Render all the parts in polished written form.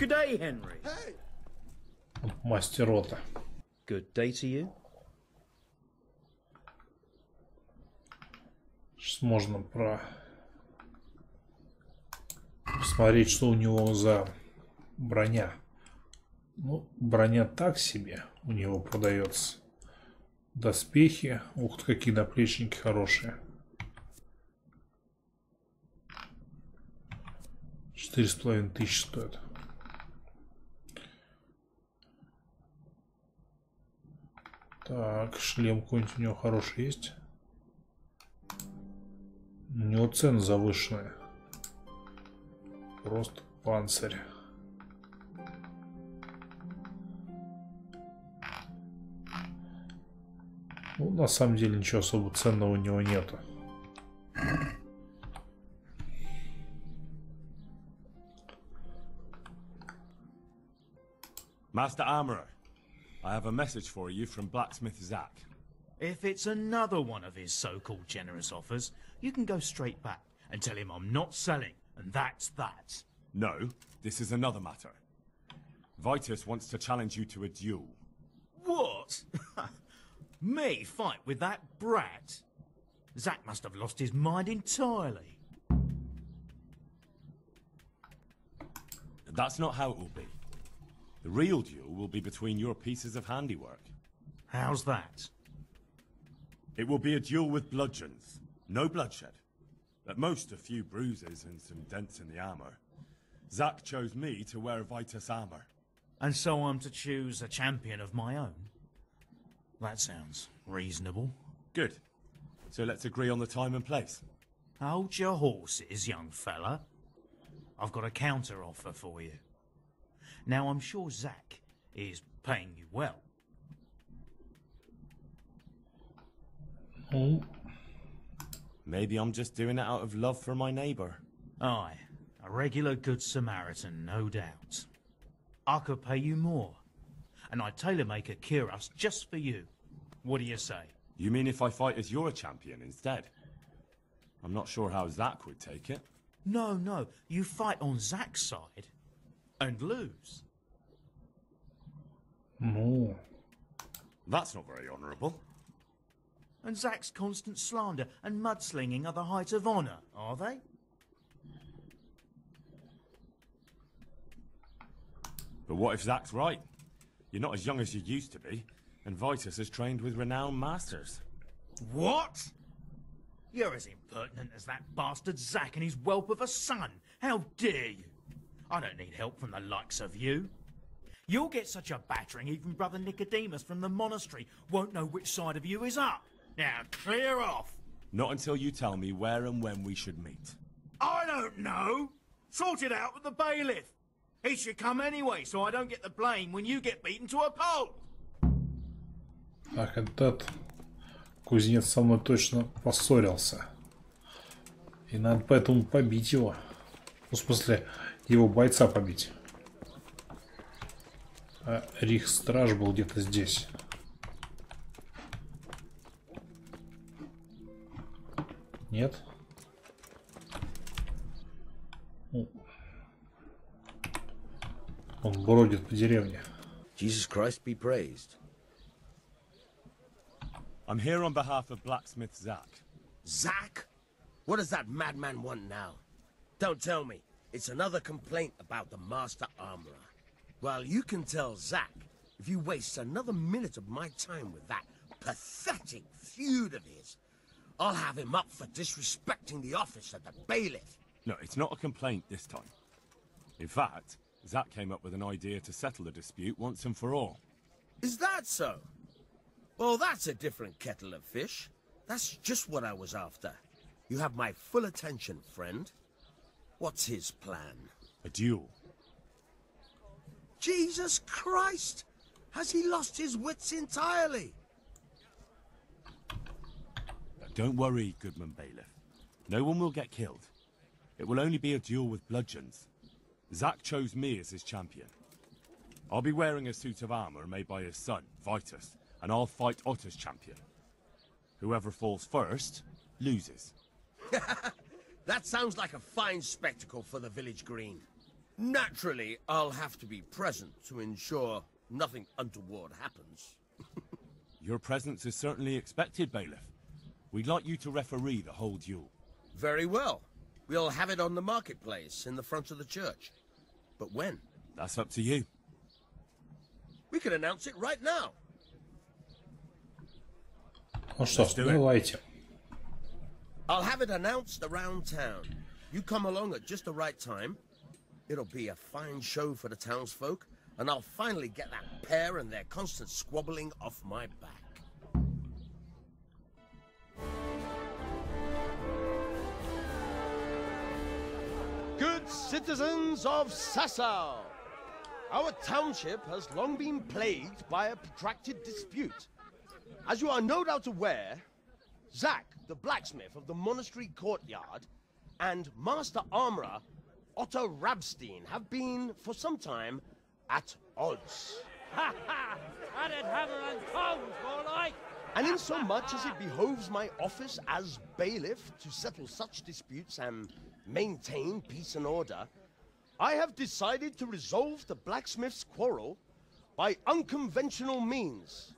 Good day, Henry. Мастер рота. Good day to you. Сейчас можно посмотреть, что у него за броня. Ну, броня так себе у него продается. Доспехи. Ух ты, какие наплечники хорошие. 4500 стоит. Так, шлем какой-нибудь у него хороший есть. У него цены завышенные. Просто панцирь. Ну, на самом деле ничего особо ценного у него нету. Master Armorer, I have a message for you from blacksmith Zach. If it's another one of his so-called generous offers, you can go straight back and tell him I'm not selling, and that's that. No, this is another matter. Vitus wants to challenge you to a duel. What? Me fight with that brat? Zach must have lost his mind entirely. That's not how it will be. The real duel will be between your pieces of handiwork. How's that? It will be a duel with bludgeons. No bloodshed. At most, a few bruises and some dents in the armor. Zach chose me to wear Vitus armor. And so I'm to choose a champion of my own? That sounds reasonable. Good. So let's agree on the time and place. Hold your horses, young fella. I've got a counter offer for you. Now, I'm sure Zach is paying you well. Oh. Maybe I'm just doing it out of love for my neighbour. Aye, a regular good Samaritan, no doubt. I could pay you more, and I'd tailor-make a cuirass just for you. What do you say? You mean if I fight as your champion instead? I'm not sure how Zach would take it. No, you fight on Zach's side and lose. No. That's not very honourable. And Zach's constant slander and mudslinging are the height of honour, are they? But what if Zach's right? You're not as young as you used to be, and Vitus has trained with renowned masters. What? You're as impertinent as that bastard Zach and his whelp of a son. How dare you? I don't need help from the likes of you. You'll get such a battering even Brother Nicodemus from the monastery won't know which side of you is up. Now clear off. Not until you tell me where and when we should meet. I don't know. Sort it out with the bailiff. He should come anyway, so I don't get the blame when you get beaten to a pulp. Так, этот кузнец со мной точно поссорился. И надо поэтому побить его. Ну, в смысле, его бойца побить. А Рихстраж был где-то здесь. Нет? Он бродит по деревне. Jesus Christ be praised. I'm here on behalf of blacksmith Zach. Zach? What does that madman want now? Don't tell me. It's another complaint about the Master Armorer. Well, you can tell Zach if you waste another minute of my time with that pathetic feud of his. I'll have him up for disrespecting the office of the bailiff. No, it's not a complaint this time. In fact, Zach came up with an idea to settle the dispute once and for all. Is that so? Well, that's a different kettle of fish. That's just what I was after. You have my full attention, friend. What's his plan? A duel. Jesus Christ! Has he lost his wits entirely? Don't worry, Goodman Bailiff. No one will get killed. It will only be a duel with bludgeons. Zach chose me as his champion. I'll be wearing a suit of armor made by his son, Vitus, and I'll fight Otter's champion. Whoever falls first, loses. That sounds like a fine spectacle for the village green. Naturally, I'll have to be present to ensure nothing untoward happens. Your presence is certainly expected, Bailiff. We'd like you to referee the whole duel. Very well. We'll have it on the marketplace in the front of the church. But when? That's up to you. We can announce it right now. Ну что ж, давайте. I'll have it announced around town. You come along at just the right time. It'll be a fine show for the townsfolk, and I'll finally get that pair and their constant squabbling off my back. Good citizens of Sasau, our township has long been plagued by a protracted dispute. As you are no doubt aware, Zack, the blacksmith of the monastery courtyard, and Master Armorer Otto Rabstein have been, for some time, at odds. Ha ha! Added hammer and tongs, more like! And in so much as it behoves my office as bailiff to settle such disputes and maintain peace and order, I have decided to resolve the blacksmith's quarrel by unconventional means,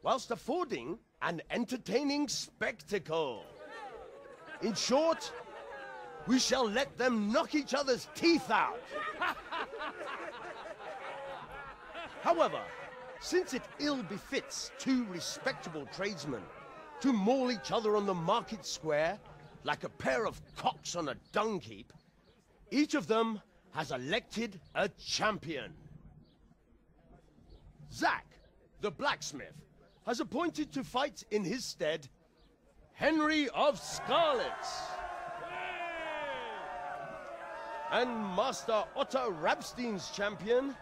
whilst affording an entertaining spectacle. In short, we shall let them knock each other's teeth out. However, since it ill befits two respectable tradesmen to maul each other on the market square like a pair of cocks on a dung heap, each of them has elected a champion. Zack, the blacksmith, has appointed to fight in his stead Henry of Scarlets. And Master Otto Rabstein's champion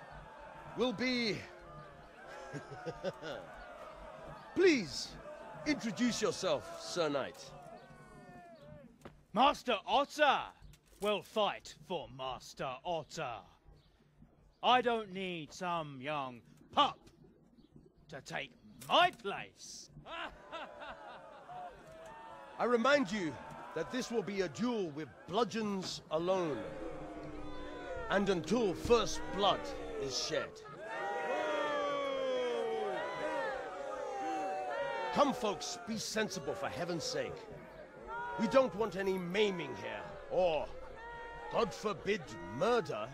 will be... Please, introduce yourself, Sir Knight. Master Otter will fight for Master Otter. I don't need some young pup to take my place. I remind you that this will be a duel with bludgeons alone, and until first blood is shed. Come, folks, be sensible for heaven's sake. We don't want any maiming here, or, God forbid, murder.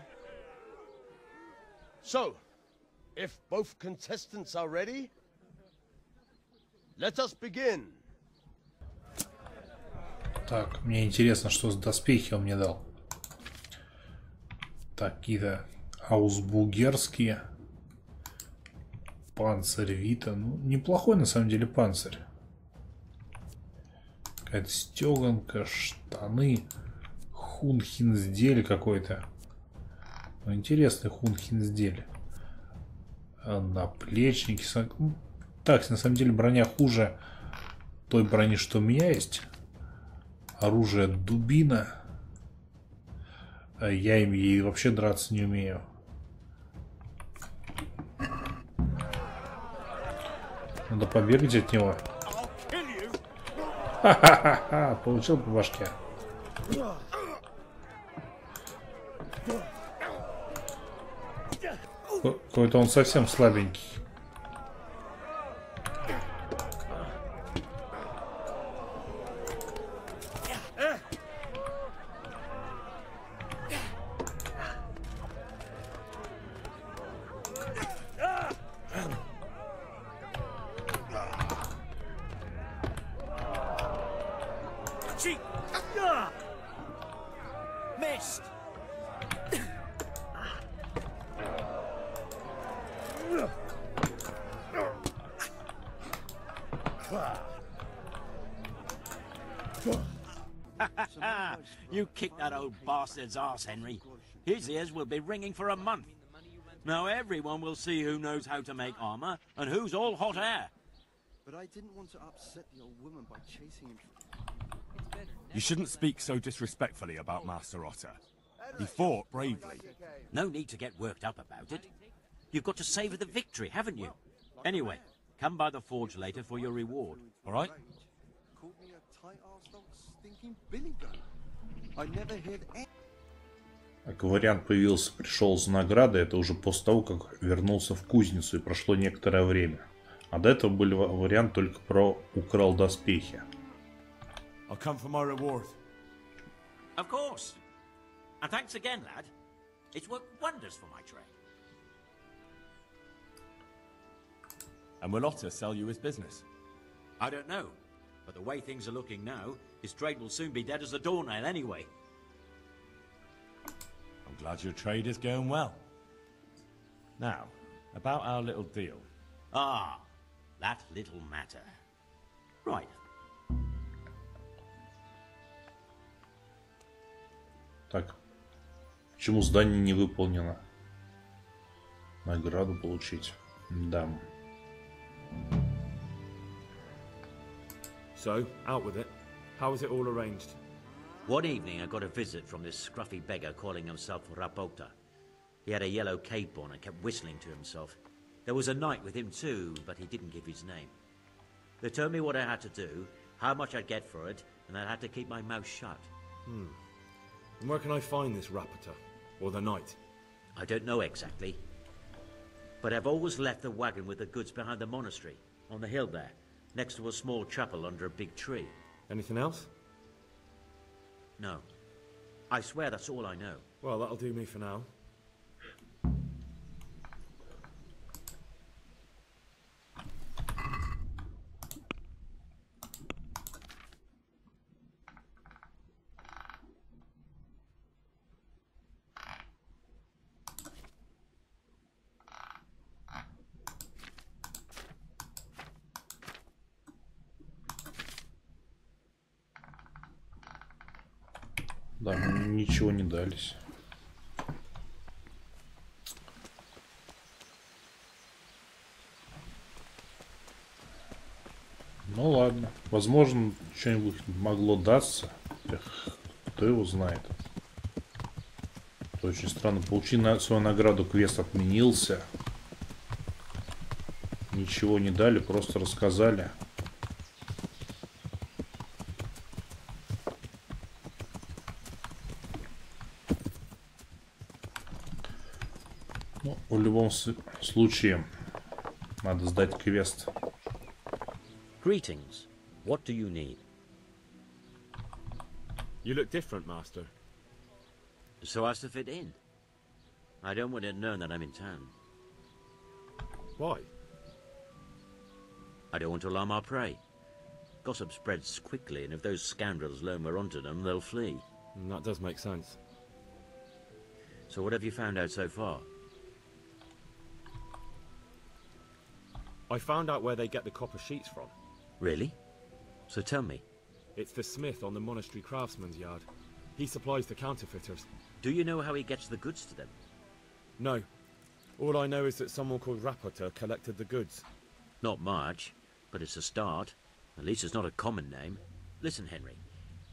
So, if both contestants are ready, let us begin. Так, мне интересно, что за доспехи он мне дал. Так, какие-то аусбугерские. Панцирь Вита. Ну, неплохой на самом деле панцирь. Какая-то стеганка, штаны. Хунхинсдель какой-то. Ну, интересный хунхинсдель. Наплечники. Так, на самом деле броня хуже той брони, что у меня есть. Оружие дубина. Я им ей вообще драться не умею. Надо побегать от него. Ха-ха-ха-ха! Получил по башке. Какой-то он совсем слабенький. Missed. You kicked that old bastard's ass, Henry. His ears will be ringing for a month. Now everyone will see who knows how to make armor and who's all hot air. But I didn't want to upset the old woman by chasing him. You shouldn't speak so disrespectfully about Master Otter. He fought bravely. No need to get worked up about it. You've got to savor the victory, haven't you? Anyway, come by the forge later for your reward, all right? Called me a tight-arsed old stinking billy goat. I never heard any... Как вариант появился, пришел за наградой, это уже после того, как вернулся в кузницу и прошло некоторое время. А до этого были вариант только про украл доспехи. I'll come for my reward. Of course. And thanks again, lad. It's worked wonders for my trade. And will Otter sell you his business? I don't know. But the way things are looking now, his trade will soon be dead as a doornail anyway. I'm glad your trade is going well. Now, about our little deal. Ah, that little matter. Right. Так, почему задание не выполнено? Награду получить. Да. So, out with it. How was it all arranged? One evening I got a visit from this scruffy beggar calling himself Rapota. He had a yellow cape on and kept whistling to himself. There was a knight with him too, but he didn't give his name. They told me what I had to do, how much I'd get for it, and I had to keep my mouth shut. And where can I find this Rapota? Or the knight? I don't know exactly. But I've always left the wagon with the goods behind the monastery, on the hill there, next to a small chapel under a big tree. Anything else? No. I swear that's all I know. Well, that'll do me for now. Да, ничего не дались. Ну ладно. Возможно, что-нибудь могло даться. Кто его знает. Это очень странно. Получи свою награду, квест отменился. Ничего не дали, просто рассказали. Ну, в любом случае, надо сдать квест. Greetings. What do you need? You look different, Master. So as to fit in. I don't want it known that I'm in town. Why? I don't want to alarm our prey. Gossip spreads quickly, and if those scoundrels learn we're onto them, they'll flee. That does make sense. So what have you found out so far? I found out where they get the copper sheets from. Really? So tell me. It's the smith on the monastery craftsman's yard. He supplies the counterfeiters. Do you know how he gets the goods to them? No. All I know is that someone called Rapota collected the goods. Not much, but it's a start. At least it's not a common name. Listen, Henry.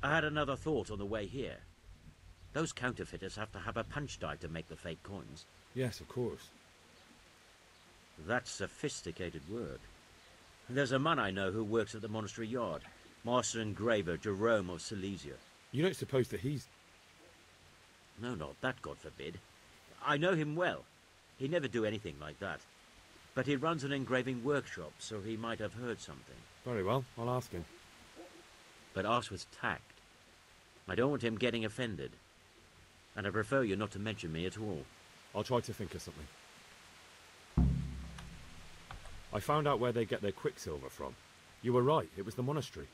I had another thought on the way here. Those counterfeiters have to have a punch die to make the fake coins. Yes, of course. That's sophisticated work. There's a man I know who works at the monastery yard. Master engraver Jerome of Silesia. You don't suppose that he's... No, not that, God forbid. I know him well. He'd never do anything like that. But he runs an engraving workshop, so he might have heard something. Very well, I'll ask him. But ask with tact. I don't want him getting offended. And I prefer you not to mention me at all. I'll try to think of something. I found out where they get their quicksilver from. You were right, it was the monastery.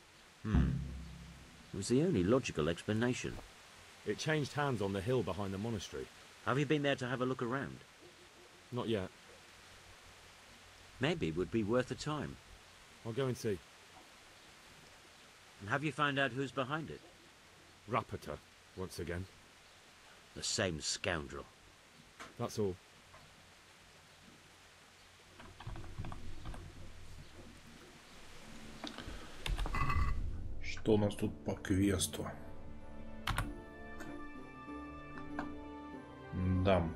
It was the only logical explanation. It changed hands on the hill behind the monastery. Have you been there to have a look around? Not yet. Maybe it would be worth the time. I'll go and see. And have you found out who's behind it? Rapota, once again. The same scoundrel. That's all. Что у нас тут по квесту? Да.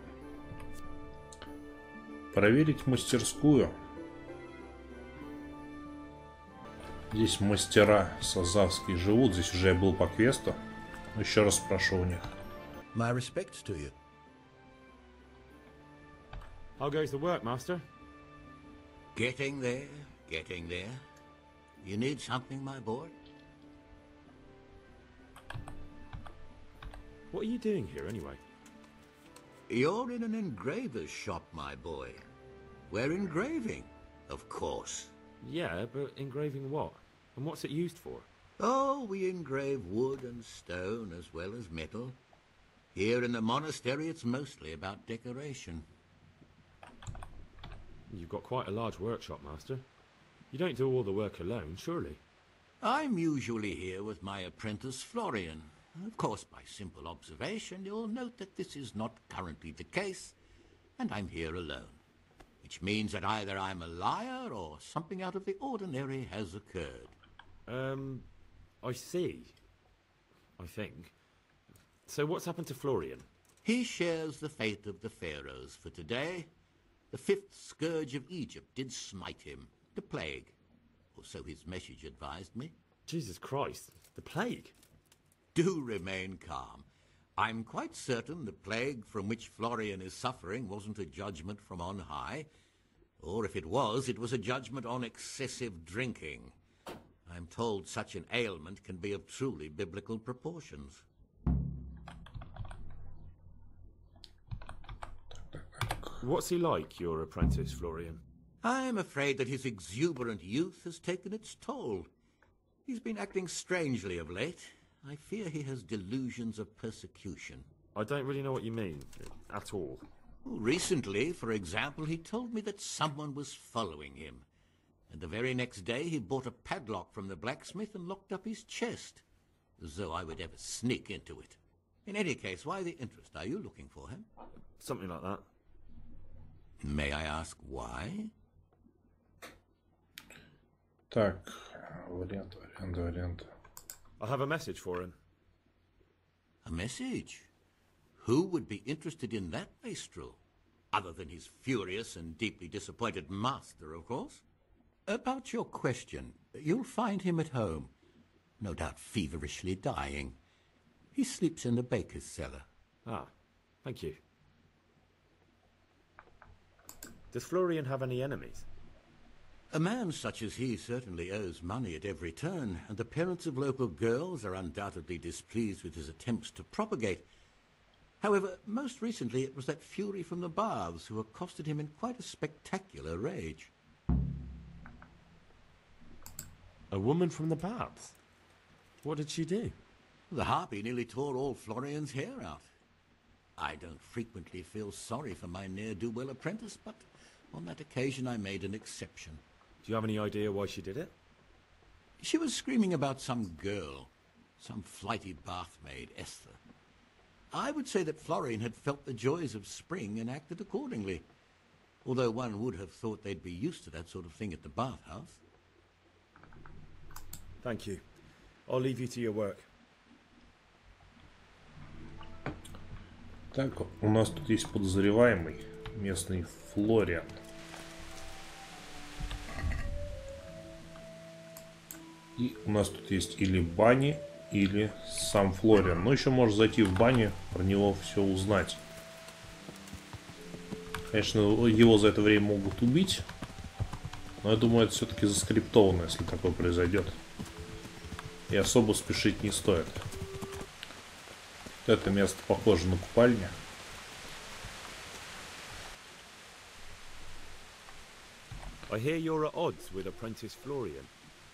Проверить мастерскую. Здесь мастера сазавские живут. Здесь уже я был по квесту. Еще раз спрошу у них. My respects to you. How goes the work, Master? Getting there, getting there. You need something, my boy? What are you doing here, anyway? You're in an engraver's shop, my boy. We're engraving, of course. Yeah, but engraving what? And what's it used for? Oh, we engrave wood and stone as well as metal. Here in the monastery, it's mostly about decoration. You've got quite a large workshop, Master. You don't do all the work alone, surely? I'm usually here with my apprentice, Florian. Of course, by simple observation, you'll note that this is not currently the case, and I'm here alone. Which means that either I'm a liar or something out of the ordinary has occurred. I see. I think. So what's happened to Florian? He shares the fate of the pharaohs for today. The fifth scourge of Egypt did smite him, the plague. Or so his message advised me. Jesus Christ, the plague? Do remain calm. I'm quite certain the plague from which Florian is suffering wasn't a judgment from on high. Or if it was a judgment on excessive drinking. I'm told such an ailment can be of truly biblical proportions. What's he like, your apprentice, Florian? I'm afraid that his exuberant youth has taken its toll. He's been acting strangely of late. I fear he has delusions of persecution. I don't really know what you mean, at all. Recently, for example, he told me that someone was following him. And the very next day he bought a padlock from the blacksmith and locked up his chest. As though I would ever sneak into it. In any case, why the interest? Are you looking for him? Something like that. May I ask why? Так, вариант. I have a message for him. A message? Who would be interested in that wastrel? Other than his furious and deeply disappointed master, of course. About your question, you'll find him at home. No doubt feverishly dying. He sleeps in the baker's cellar. Ah, thank you. Does Florian have any enemies? A man such as he certainly owes money at every turn, and the parents of local girls are undoubtedly displeased with his attempts to propagate. However, most recently it was that fury from the baths who accosted him in quite a spectacular rage. A woman from the baths? What did she do? The harpy nearly tore all Florian's hair out. I don't frequently feel sorry for my ne'er-do-well apprentice, but on that occasion I made an exception. Do you have any idea why she did it? She was screaming about some girl, some flighty bathmaid, Esther. I would say that Florian had felt the joys of spring and acted accordingly, although one would have thought they'd be used to that sort of thing at the bathhouse. Thank you. I'll leave you to your work. Так, у нас тут есть подозреваемый, местный Флориан. И у нас тут есть или Бани, или сам Флориан. Но еще можно зайти в Бани, про него все узнать. Конечно, его за это время могут убить. Но я думаю, это все-таки заскриптовано, если такое произойдет. И особо спешить не стоит. Это место похоже на купальню. I hear you're at odds with apprentice Florian.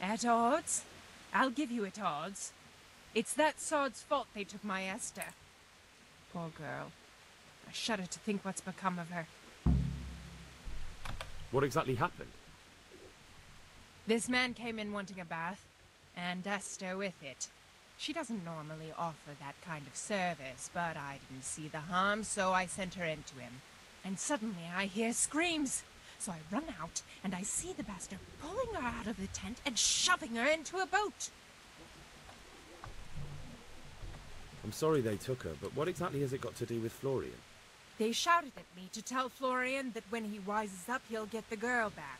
At odds? I'll give you at odds. It's that sod's fault they took my Esther. Poor girl. I shudder to think what's become of her. What exactly happened? This man came in wanting a bath, and Esther with it. She doesn't normally offer that kind of service, but I didn't see the harm, so I sent her in to him. And suddenly I hear screams. So I run out, and I see the bastard pulling her out of the tent and shoving her into a boat. I'm sorry they took her, but what exactly has it got to do with Florian? They shouted at me to tell Florian that when he wises up, he'll get the girl back.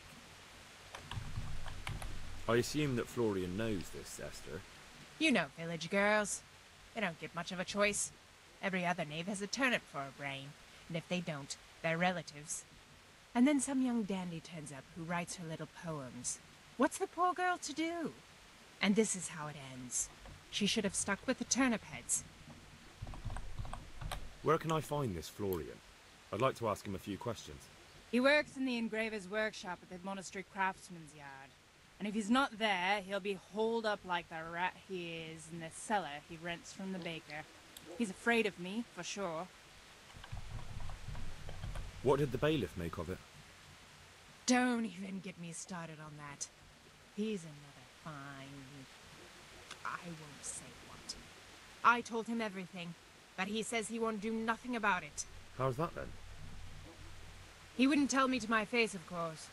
I assume that Florian knows this, Esther. You know village girls. They don't get much of a choice. Every other knave has a turnip for a brain, and if they don't, they're relatives. And then some young dandy turns up who writes her little poems. What's the poor girl to do? And this is how it ends. She should have stuck with the turnip heads. Where can I find this Florian? I'd like to ask him a few questions. He works in the engraver's workshop at the monastery craftsman's yard. And if he's not there, he'll be holed up like the rat he is in the cellar he rents from the baker. He's afraid of me, for sure. What did the bailiff make of it? Don't even get me started on that. He's another fine... I won't say what. I told him everything, but he says he won't do nothing about it. How's that then? He wouldn't tell me to my face, of course.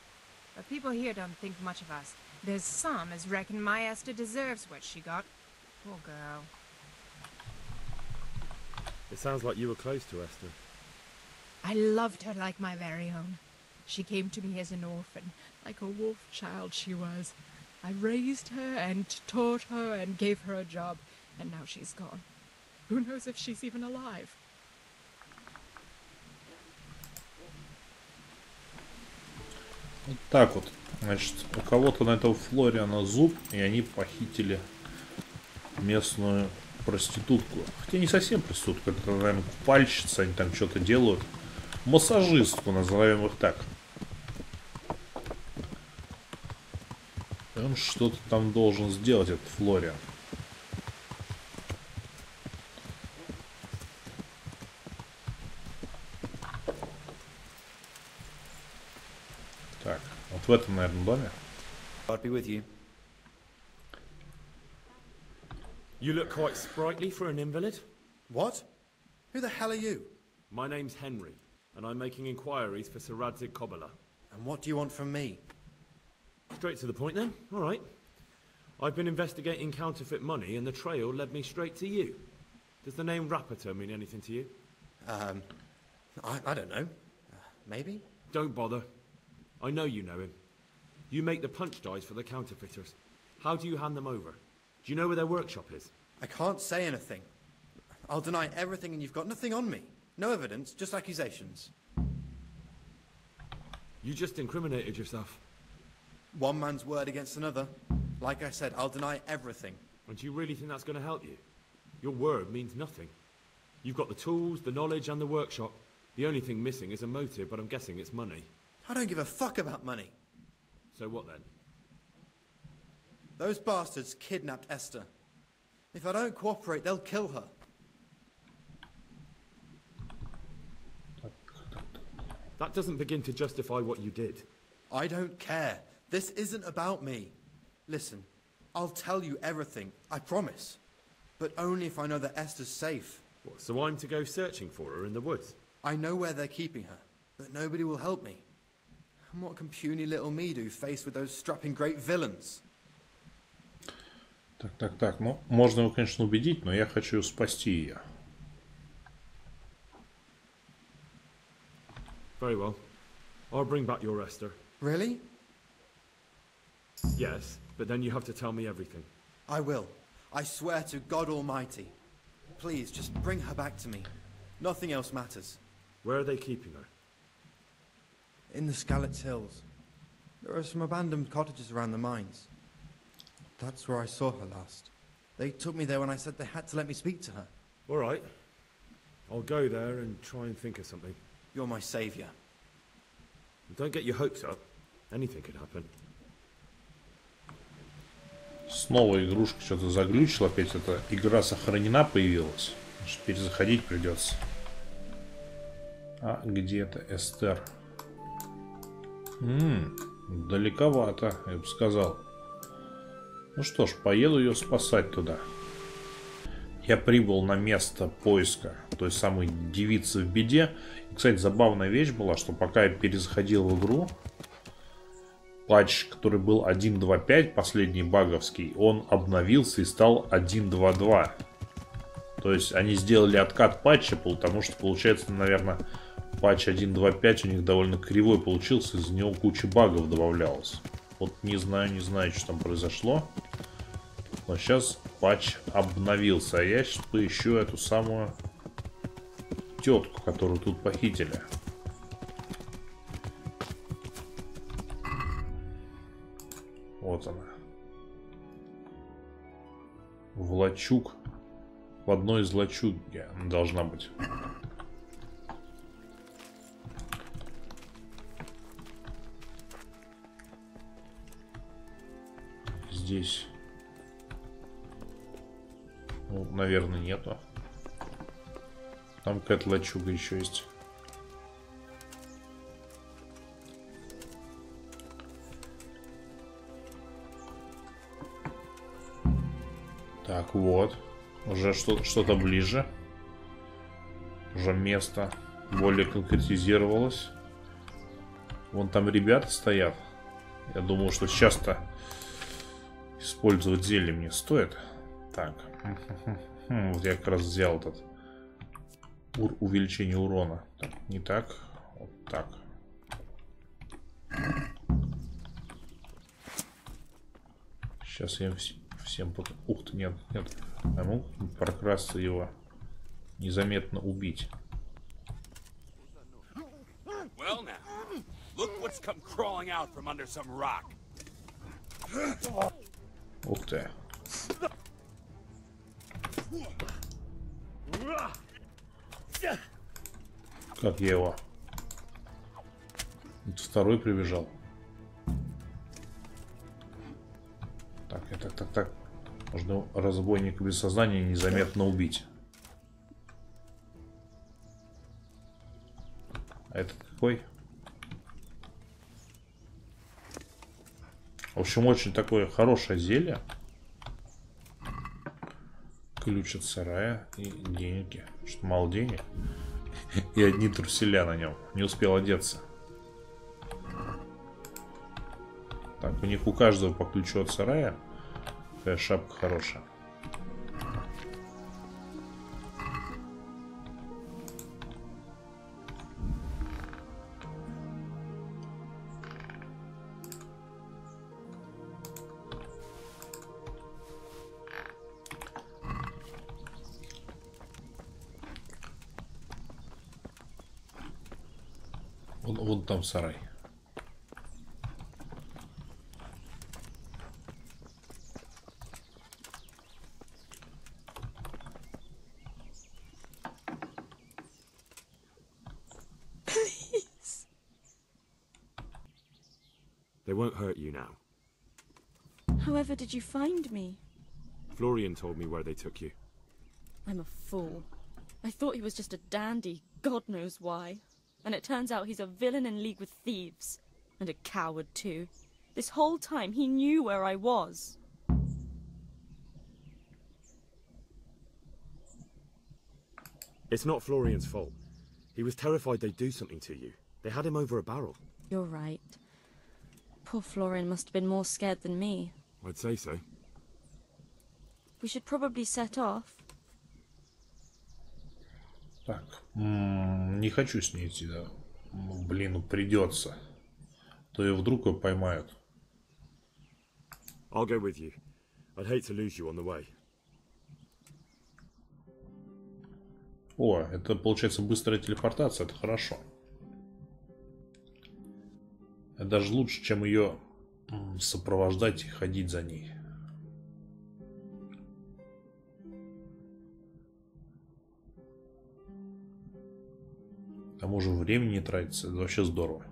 But people here don't think much of us. There's some as reckon my Esther deserves what she got. Poor girl. It sounds like you were close to Esther. I loved her like my very own. She came to me as an orphan, like a wolf child she was. I raised her and taught her and gave her a job, and now she's gone. Who knows if she's even alive? Вот так вот. Значит, у кого-то на этого Флориана зуб, и они похитили местную проститутку. Хотя не совсем проститутка, это, наверное, купальщица, они там что-то делают. Массажистку, назовем их так. И он что-то там должен сделать, этот Флориан. Так, вот в этом, наверное, доме. I'll be with you. You look quite sprightly for an invalid. What? Who the hell are you? My name's Henry, and I'm making inquiries for Sir Radzig Kobyla. And what do you want from me? Straight to the point then. All right. I've been investigating counterfeit money, and the trail led me straight to you. Does the name Rapota mean anything to you? I don't know. Maybe? Don't bother. I know you know him. You make the punch dies for the counterfeiters. How do you hand them over? Do you know where their workshop is? I can't say anything. I'll deny everything and you've got nothing on me. No evidence, just accusations. You just incriminated yourself. One man's word against another. Like I said, I'll deny everything. And do you really think that's going to help you? Your word means nothing. You've got the tools, the knowledge and the workshop. The only thing missing is a motive, but I'm guessing it's money. I don't give a fuck about money. So what then? Those bastards kidnapped Esther. If I don't cooperate, they'll kill her. That doesn't begin to justify what you did. I don't care. This isn't about me. Listen, I'll tell you everything, I promise. But only if I know that Esther's safe. What, so I'm to go searching for her in the woods? I know where they're keeping her, but nobody will help me. And what can puny little me do faced with those strapping great villains? Так. Ну, можно его, конечно, убедить, но я хочу спасти ее. Very well. I'll bring back your Esther. Really? Yes, but then you have to tell me everything. I will. I swear to God Almighty. Please, just bring her back to me. Nothing else matters. Where are they keeping her? In the Skalitz Hills. There are some abandoned cottages around the mines. That's where I saw her last. They took me there when I said they had to let me speak to her. All right. I'll go there and try and think of something. You're my savior. Don't get your hopes up. Anything could happen. Снова игрушка что-то заглючила. Опять эта игра сохранена появилась. Значит, перезаходить придется. А где это Эстер? Далековато, я бы сказал. Ну что ж, поеду ее спасать туда. Я прибыл на место поиска той самой девицы в беде. И, кстати, забавная вещь была, что пока я перезаходил в игру, патч, который был 1.2.5, последний баговский, он обновился и стал 1.2.2. То есть они сделали откат патча, потому что, получается, наверное, патч 1.2.5 у них довольно кривой получился, из него куча багов добавлялось. Вот не знаю, что там произошло. Но сейчас патч обновился, а я сейчас поищу эту самую тетку, которую тут похитили. Вот она. В лачуг. В одной из лачуги она должна быть. Здесь. Ну, наверное, нету. Там какая-то лачуга еще есть. Так, вот. Уже что-то ближе. Уже место более конкретизировалось. Вон там ребята стоят. Я думаю, что сейчас-то использовать зелье мне стоит. Так. Вот я как раз взял этот увеличение урона. Так, не так. Вот так. Сейчас я всем... Ух ты, нет. Я могу прокрасться его. Незаметно убить. Well now, look what's come crawling out from under some rock. Ух ты. Как я его? Вот второй прибежал. Так. Можно разбойника без сознания незаметно убить. А этот какой? В общем, очень такое хорошее зелье. Ключ от сарая и деньги. Что мало денег. И одни труселя на нем. Не успел одеться. Так, у них у каждого по ключу от сарая. Такая шапка хорошая. Вон там сарай. They won't hurt you now. However did you find me? Florian told me where they took you. I'm a fool. I thought he was just a dandy, God knows why. And it turns out he's a villain in league with thieves. And a coward too. This whole time he knew where I was. It's not Florian's fault. He was terrified they'd do something to you. They had him over a barrel. You're right. Poor Florian must have been more scared than me. I'd say so. We should probably set off. Так, не хочу с ней идти, да. Блин, ну придется. То и вдруг его поймают. I'll go with you. I'd hate to lose you on the way. О, это получается быстрая телепортация, это хорошо. Это даже лучше, чем ее сопровождать и ходить за ней. К тому же времени не тратится, это вообще здорово.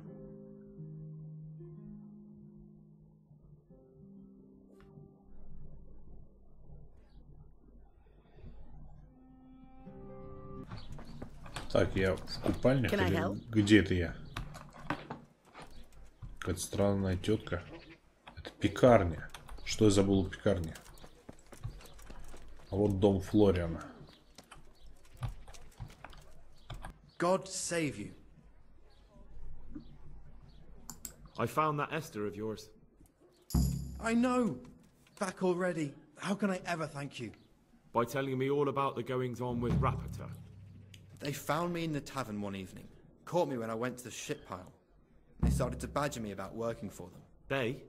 Так, я в купальнях. Где это я? Какая-то странная тетка. Это пекарня. Что я забыл в пекарне? А вот дом Флориана. God save you. I found that Esther of yours. I know. Back already. How can I ever thank you? By telling me all about the goings-on with Rapota. They found me in the tavern one evening. Caught me when I went to the ship pile. They started to badger me about working for them. They?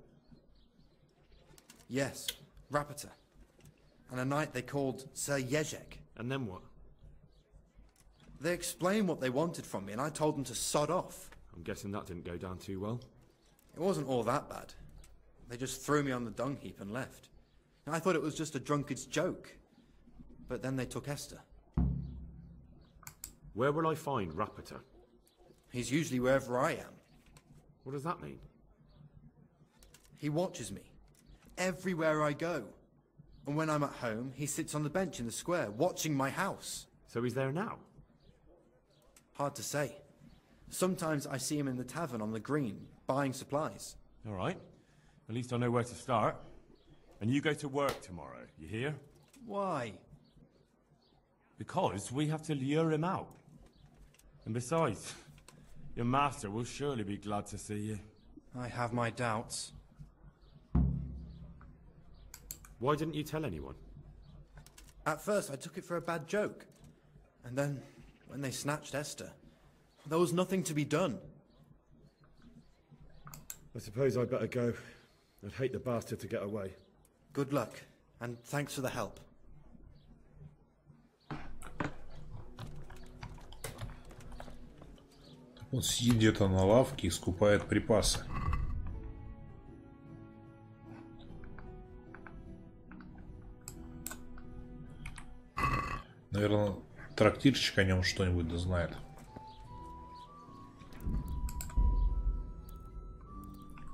Yes, Rapota. And a knight they called Sir Jezek. And then what? They explained what they wanted from me, and I told them to sod off. I'm guessing that didn't go down too well. It wasn't all that bad. They just threw me on the dung heap and left. I thought it was just a drunkard's joke. But then they took Esther. Where will I find Rapota? He's usually wherever I am. What does that mean? He watches me. Everywhere I go. And when I'm at home, he sits on the bench in the square, watching my house. So he's there now? Hard to say. Sometimes I see him in the tavern on the green, buying supplies. All right. At least I know where to start. And you go to work tomorrow, you hear? Why? Because we have to lure him out. And besides, your master will surely be glad to see you. I have my doubts. Why didn't you tell anyone? At first I took it for a bad joke. And then, when they snatched Esther, there was nothing to be done. I suppose I'd better go. I'd hate the bastard to get away. Good luck, and thanks for the help. Он сидит где-то на лавке и скупает припасы. Наверное, трактирщик о нем что-нибудь да знает.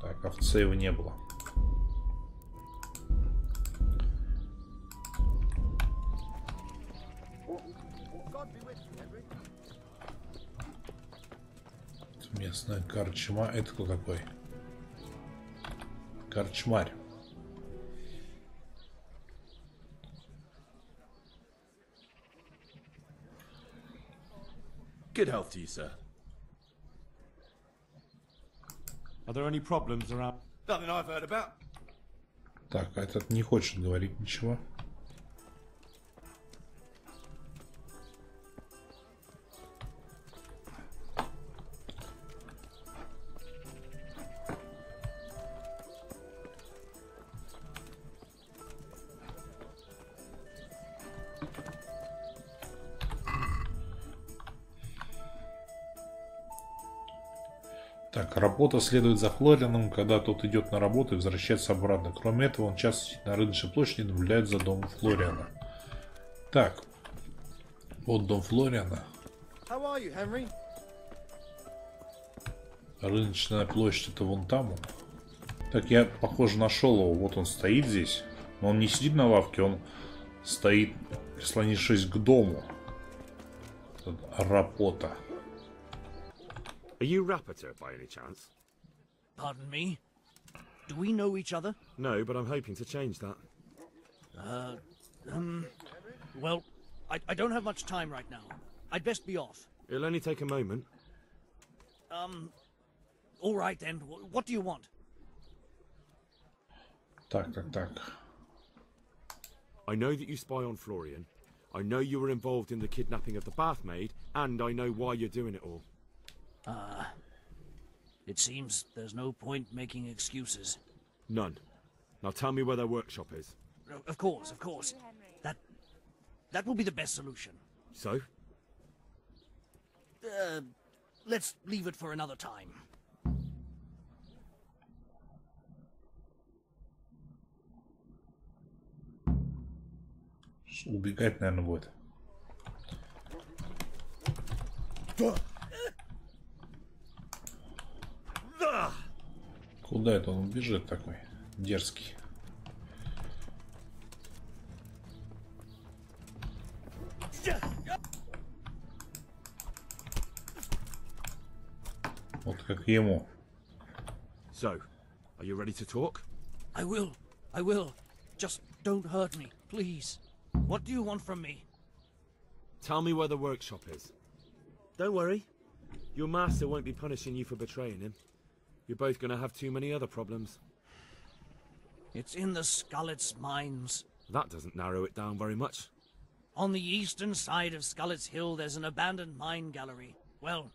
Так, овцы его не было. Местная корчма. Это кто такой? Корчмарь. Good health to you, sir. Are there any problems around? Nothing I've heard about. Так, этот не хочет говорить ничего. Так, работа следует за Флорианом, когда тот идет на работу и возвращается обратно. Кроме этого, он часто сидит на рыночной площади и наблюдает за домом Флориана. Так, вот дом Флориана. How are you, Henry? Рыночная площадь это вон там. Так, я, похоже, нашел его. Вот он стоит здесь. Но он не сидит на лавке, он стоит, прислонившись к дому. Рапота. Are you Rapota by any chance? Pardon me? Do we know each other? No, but I'm hoping to change that. Well, I don't have much time right now. I'd best be off. It'll only take a moment. All right then. What do you want? Так. I know that you spy on Florian. I know you were involved in the kidnapping of the bath maid, and I know why you're doing it all. It seems there's no point making excuses. None. Now tell me where their workshop is. Of course. That will be the best solution. So? Let's leave it for another time. Убегать, наверное, будет. Куда это он убежит такой дерзкий? Вот как ему. So, are you ready to talk? I will. Just don't hurt me, please. What do you want from me? Tell me where the workshop is. Don't worry. Your master won't be punishing you for betraying him. You're both going to have too many other problems. It's in the Skullet's mines. That doesn't narrow it down very much. On the eastern side of Skullet's Hill, there's an abandoned mine gallery. Well,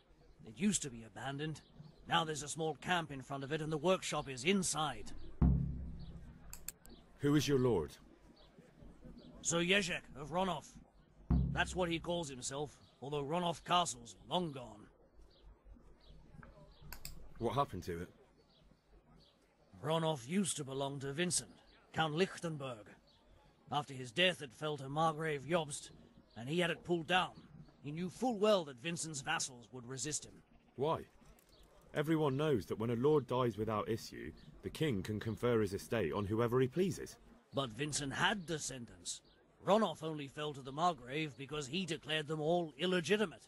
it used to be abandoned. Now there's a small camp in front of it, and the workshop is inside. Who is your lord? Sir Yezhek of Ronov. That's what he calls himself. although Ronoff Castle's long gone. What happened to it? Ronoff used to belong to Vincent, Count Lichtenberg. After his death, it fell to Margrave Jobst, and he had it pulled down. He knew full well that Vincent's vassals would resist him. Why? Everyone knows that when a lord dies without issue, the king can confer his estate on whoever he pleases. But Vincent had descendants. Ronoff only fell to the Margrave because he declared them all illegitimate.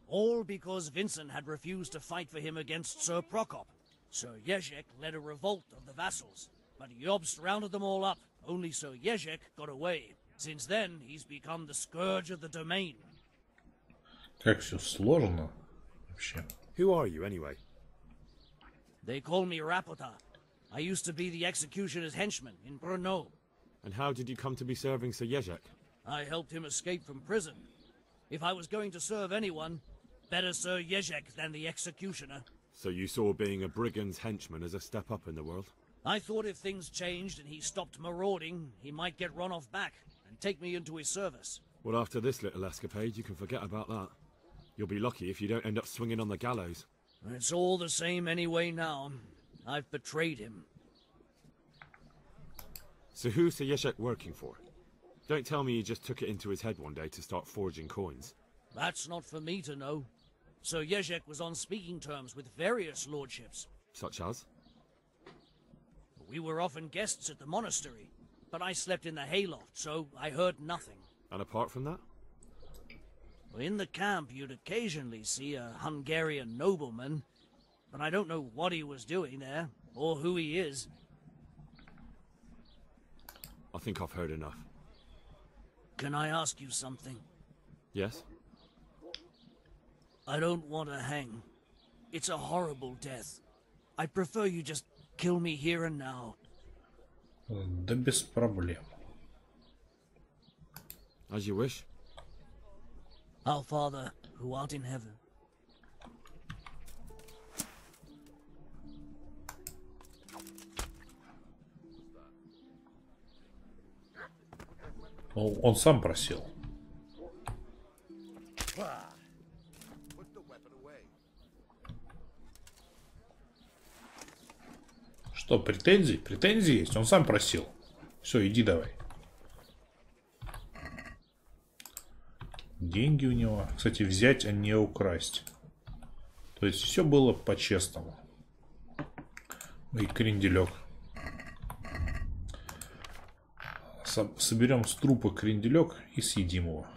All because Vincent had refused to fight for him against Sir Prokop. Sir Jezek led a revolt of the vassals, but Jobst rounded them all up. Only Sir Jezek got away. Since then, he's become the scourge of the domain. Как все сложно вообще. Who are you, anyway? They call me Rapota. I used to be the executioner's henchman in Brno. And how did you come to be serving Sir Jezek? I helped him escape from prison. If I was going to serve anyone, better Sir Jezek than the executioner. So you saw being a brigand's henchman as a step up in the world? I thought if things changed and he stopped marauding, he might get Ronoff back and take me into his service. Well, after this little escapade, you can forget about that. You'll be lucky if you don't end up swinging on the gallows. It's all the same anyway now. I've betrayed him. So who's Sir Jezek working for? Don't tell me he just took it into his head one day to start forging coins. That's not for me to know. Sir Jezek was on speaking terms with various lordships. Such as? We were often guests at the monastery, but I slept in the hayloft, so I heard nothing. And apart from that? In the camp, you'd occasionally see a Hungarian nobleman, but I don't know what he was doing there, or who he is. I think I've heard enough. Can I ask you something? Yes? I don't want to hang. It's a horrible death. I prefer you just kill me here and now. Да без проблем. As you wish. Our Father, who art in heaven. Ну, он сам просил. Что, претензии? Претензии есть? Он сам просил. Все, иди давай. Деньги у него. Кстати, взять, а не украсть. То есть все было по-честному. И кренделек. Соберем с трупа кренделек и съедим его.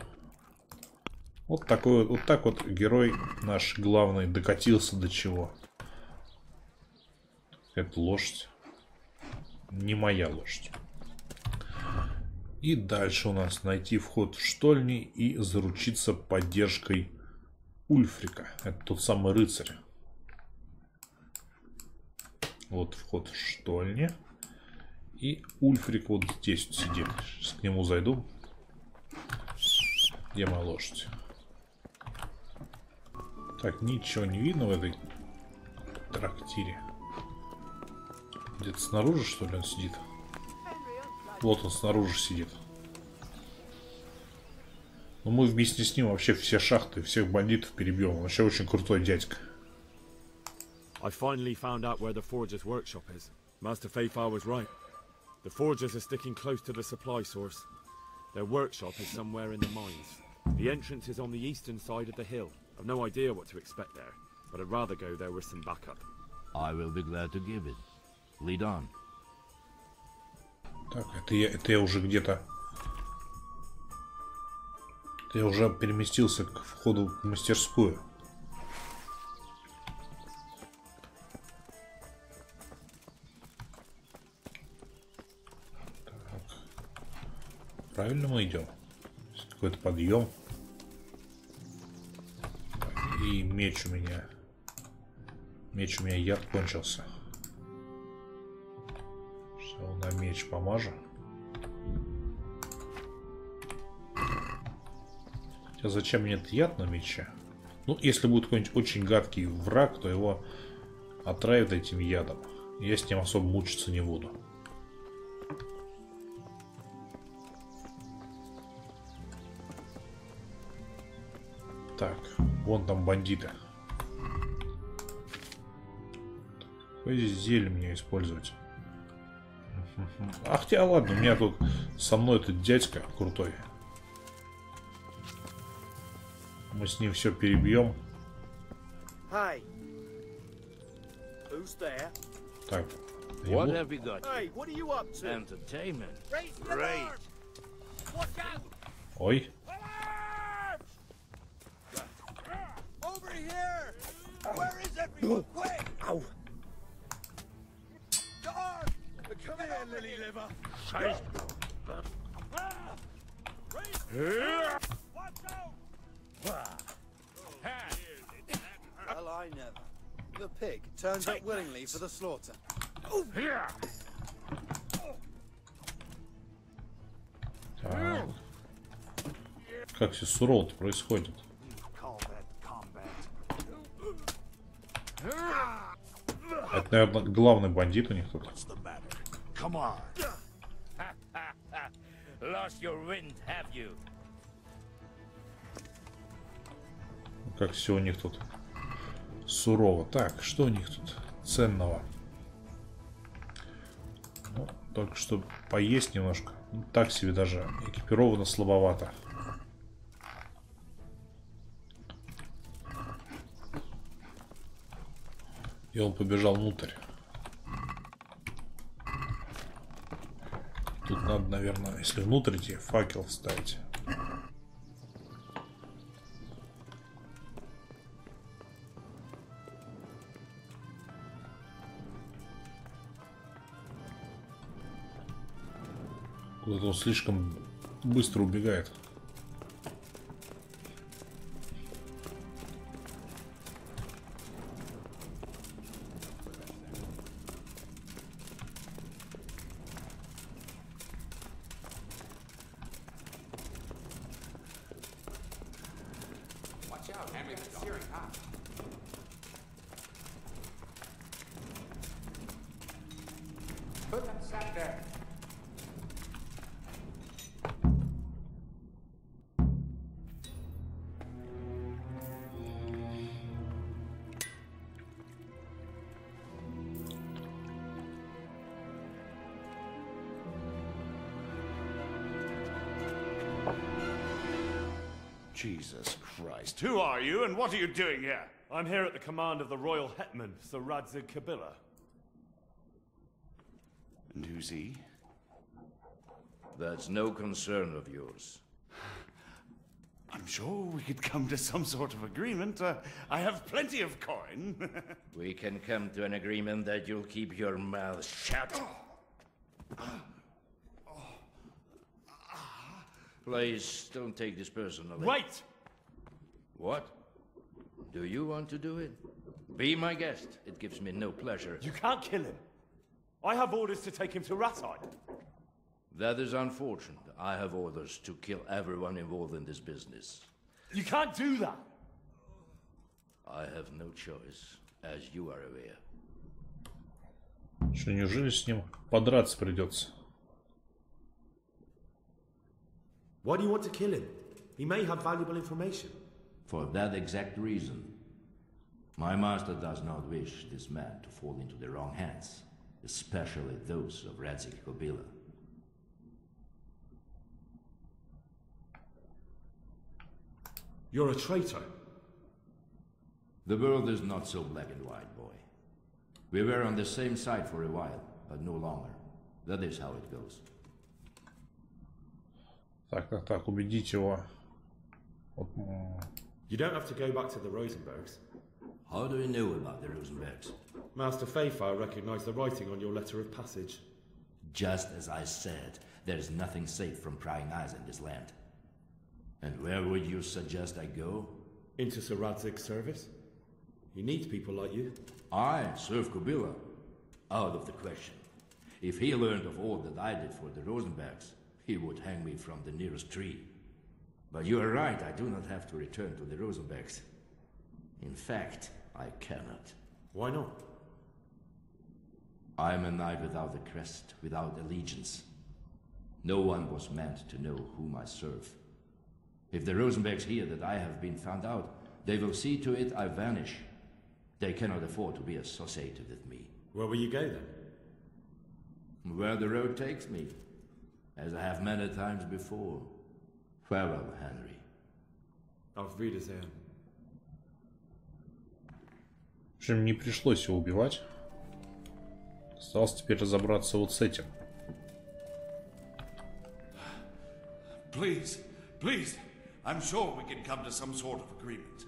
Вот такой вот так вот герой наш главный докатился до чего. Это лошадь. Не моя лошадь. И дальше у нас найти вход в штольни и заручиться поддержкой Ульфрика. Это тот самый рыцарь. Вот вход в штольни. И Ульфрик вот здесь вот сидит. Сейчас к нему зайду. Где моя лошадь? Так, ничего не видно в этой трактире. Где-то снаружи, что ли, он сидит? Вот он снаружи сидит. Но мы вместе с ним вообще все шахты, всех бандитов перебьем. Он вообще очень крутой дядька. I finally found out where the forger's workshop is. Master Feifar was right. The forgers are sticking close to the supply source. Their workshop is somewhere in the mines. The entrance is on the eastern side of the hill. I've no idea what to expect there, but I'd rather go there with some backup. I will be glad to give it. Lead on. Так, это я уже где-то... Я уже переместился к входу в мастерскую. Так. Правильно мы идем? Какой-то подъем. И меч у меня. Меч у меня яд кончился. Все, на меч помажу. Хотя зачем мне этот яд на мече? Ну, если будет какой-нибудь очень гадкий враг, то его отравят этим ядом. Я с ним особо мучиться не буду. Так, вон там бандиты. Какое здесь зелье мне использовать? Ах, тебя ладно, у меня тут со мной этот дядька крутой. Мы с ним все перебьем. Hey. Who's there? Так. What have we got? Hey, what are you up to? Entertainment. Raise Great. Watch out! Ой. Over here! Where is everyone? Quick! Ow! Guard! Come here, lily liver! Scheiße. Watch out! Well, I never. The pig turns up willingly for the slaughter. Так. Как все сурово происходит? Это, наверное, главный бандит у них тут. Come on. Lost your wind, have you? Как все у них тут сурово. Так, что у них тут ценного? Ну, только что поесть немножко. Ну, так себе даже экипировано слабовато. И он побежал внутрь. Тут надо, наверное, если внутрь идти, факел вставить. Куда-то он слишком быстро убегает. Jesus Christ. Who are you and what are you doing here? I'm here at the command of the royal hetman, Sir Radzig Kabila. And who's he? That's no concern of yours. I'm sure we could come to some sort of agreement. I have plenty of coin. We can come to an agreement that you'll keep your mouth shut. Please, don't take this personally. Wait! What? Do you want to do it? Be my guest. It gives me no pleasure. You can't kill him. I have orders to take him to Ratai. That is unfortunate. I have orders to kill everyone involved in this business. You can't do that. I have no choice, as you are aware. Что, неужели с ним подраться придется? Why do you want to kill him? He may have valuable information. For that exact reason. My master does not wish this man to fall into the wrong hands, especially those of Radzig Kabila. You're a traitor. The world is not so black and white, boy. We were on the same side for a while, but no longer. That is how it goes. Так, убедить его. Вот. You don't have to go back to the Rosenbergs. How do you know about the Rosenbergs? Master Fayfire recognized the writing on your letter of passage. Just as I said, there's nothing safe from prying eyes in this land. And where would you suggest I go? Into Sir Radzig's service. He needs people like you. I serve Kabila. Out of the question. If he learned of all that I did for the Rosenbergs, he would hang me from the nearest tree. But you are right, I do not have to return to the Rosenbergs. In fact, I cannot. Why not? I am a knight without a crest, without allegiance. No one was meant to know whom I serve. If the Rosenbergs hear that I have been found out, they will see to it I vanish. They cannot afford to be associated with me. Where will you go then? Where the road takes me, as I have many times before. Farewell, Henry. Auf Wiedersehen. В общем, не пришлось его убивать. Осталось теперь разобраться вот с этим. Please, please. I'm sure we can come to some sort of agreement.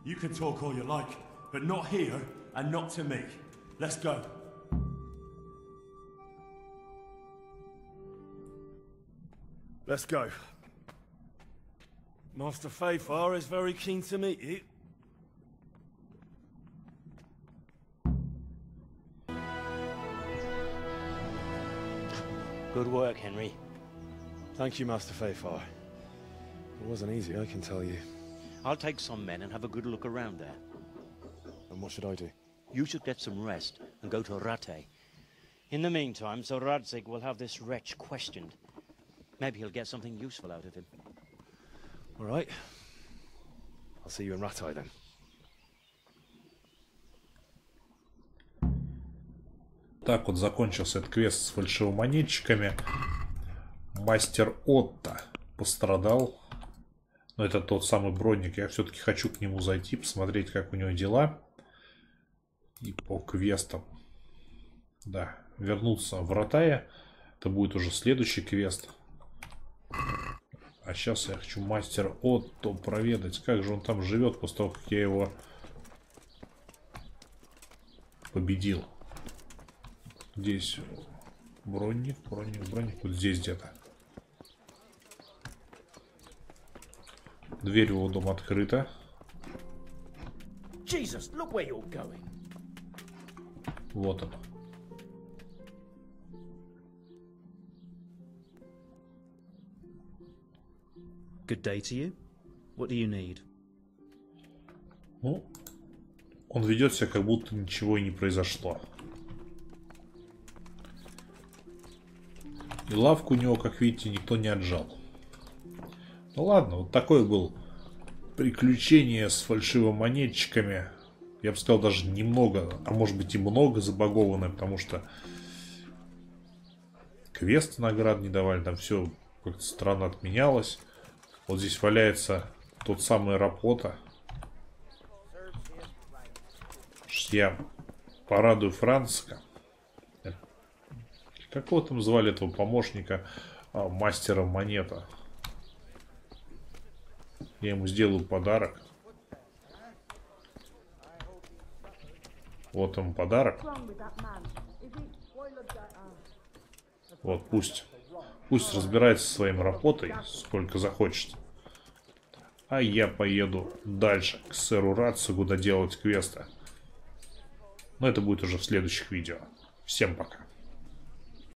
You can talk all you like, but not here and not to me. Let's go. Let's go. Master Fayfar is very keen to meet you. Good work, Henry. Thank you, Master Fayfar. It wasn't easy, I can tell you. I'll take some men and have a good look around there. And what should I do? You should get some rest and go to Rate. In the meantime, Sir Radzig will have this wretch questioned. Maybe he'll get something useful out of him. All right. I'll see you in Ratai then. Так вот закончился этот квест с фальшивомонетчиками. Мастер Отто пострадал. Но это тот самый бронник. Я все-таки хочу к нему зайти, посмотреть, как у него дела. И по квестам. Да, вернуться в Ратая. Это будет уже следующий квест. А сейчас я хочу мастера Отто проведать. Как же он там живет после того, как я его победил. Здесь бронник. Вот здесь где-то. Дверь его дома открыта. Jesus, look where you're going. Вот он. Good day to you. What do you need? Ну, он ведет себя, как будто ничего и не произошло. И лавку у него, как видите, никто не отжал. Ну ладно, вот такое было приключение с фальшивомонетчиками. Я бы сказал, даже немного, а может быть и много забагованное, потому что квесты наград не давали, там все как-то странно отменялось. Вот здесь валяется тот самый Рапота. Я порадую Франциска. Как его там звали, этого помощника мастера монета? Я ему сделаю подарок. Вот ему подарок. Вот пусть разбирается со своим Рапотой, сколько захочет. А я поеду дальше к сэру Рацигу доделать квесты. Но это будет уже в следующих видео. Всем пока.